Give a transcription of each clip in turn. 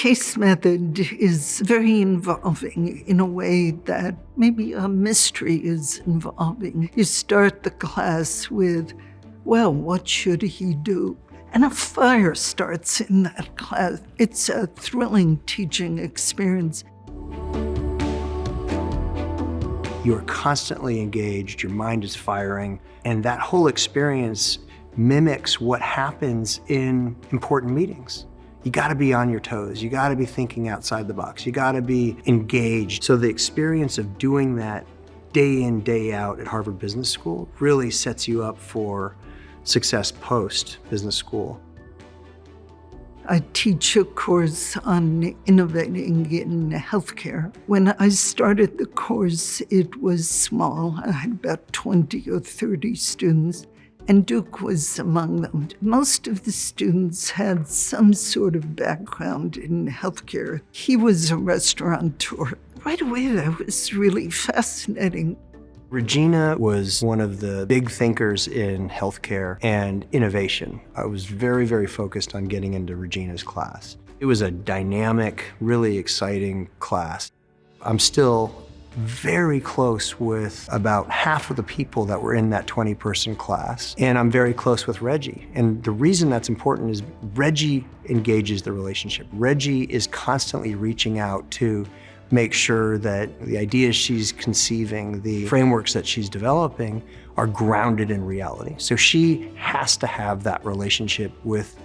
case method is very involving in a way that maybe a mystery is involving. You start the class with, well, what should he do? And a fire starts in that class. It's a thrilling teaching experience. You're constantly engaged, your mind is firing, and that whole experience mimics what happens in important meetings. You gotta be on your toes, you gotta be thinking outside the box, you gotta be engaged. So the experience of doing that day in, day out at Harvard Business School really sets you up for success post-business school. I teach a course on innovating in healthcare. When I started the course, it was small. I had about 20 or 30 students, and Duke was among them. Most of the students had some sort of background in healthcare. He was a restaurateur. Right away, that was really fascinating. Regina was one of the big thinkers in healthcare and innovation. I was very, very focused on getting into Regina's class. It was a dynamic, really exciting class. I'm still very close with about half of the people that were in that 20-person class, and I'm very close with Reggie. And the reason that's important is Reggie engages the relationship. Reggie is constantly reaching out to make sure that the ideas she's conceiving, the frameworks that she's developing are grounded in reality. So she has to have that relationship with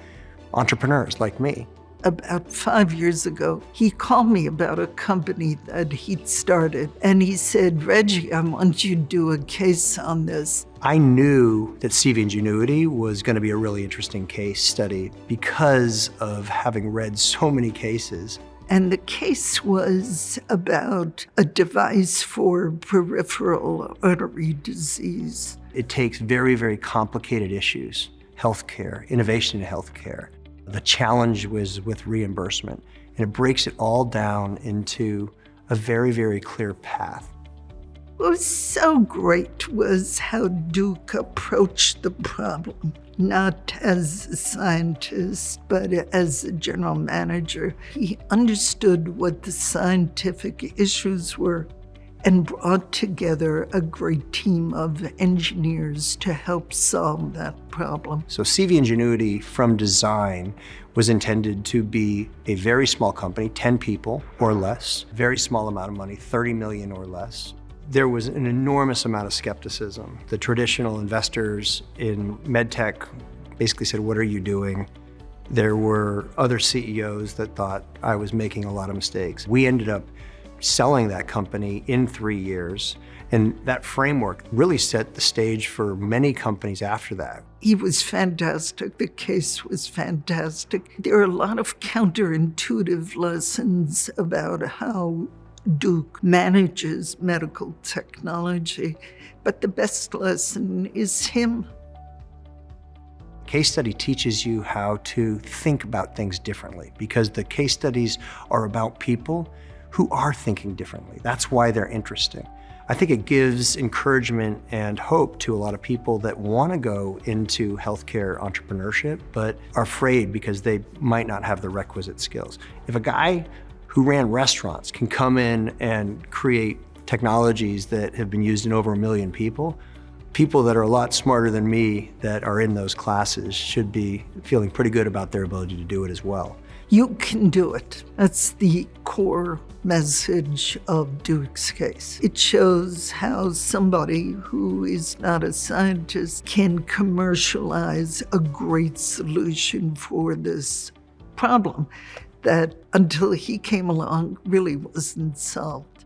entrepreneurs like me. About 5 years ago, he called me about a company that he'd started, and he said, Reggie, I want you to do a case on this. I knew that CV Ingenuity was going to be a really interesting case study because of having read so many cases. And the case was about a device for peripheral artery disease. It takes very, very complicated issues, healthcare, innovation in healthcare. The challenge was with reimbursement, and it breaks it all down into a very, very clear path. What was so great was how Duke approached the problem, not as a scientist, but as a general manager. He understood what the scientific issues were and brought together a great team of engineers to help solve that problem. So CV Ingenuity from design was intended to be a very small company, 10 people or less, very small amount of money, 30 million or less. There was an enormous amount of skepticism. The traditional investors in medtech basically said, what are you doing? There were other CEOs that thought I was making a lot of mistakes. We ended up selling that company in 3 years, and that framework really set the stage for many companies after that. He was fantastic. The case was fantastic. There are a lot of counterintuitive lessons about how Duke manages medical technology, but the best lesson is him. Case study teaches you how to think about things differently because the case studies are about people who are thinking differently. That's why they're interesting. I think it gives encouragement and hope to a lot of people that want to go into healthcare entrepreneurship, but are afraid because they might not have the requisite skills. If a guy who ran restaurants can come in and create technologies that have been used in over 1 million people, people that are a lot smarter than me that are in those classes should be feeling pretty good about their ability to do it as well. You can do it. That's the core message of Duke's case. It shows how somebody who is not a scientist can commercialize a great solution for this problem that, until he came along, really wasn't solved.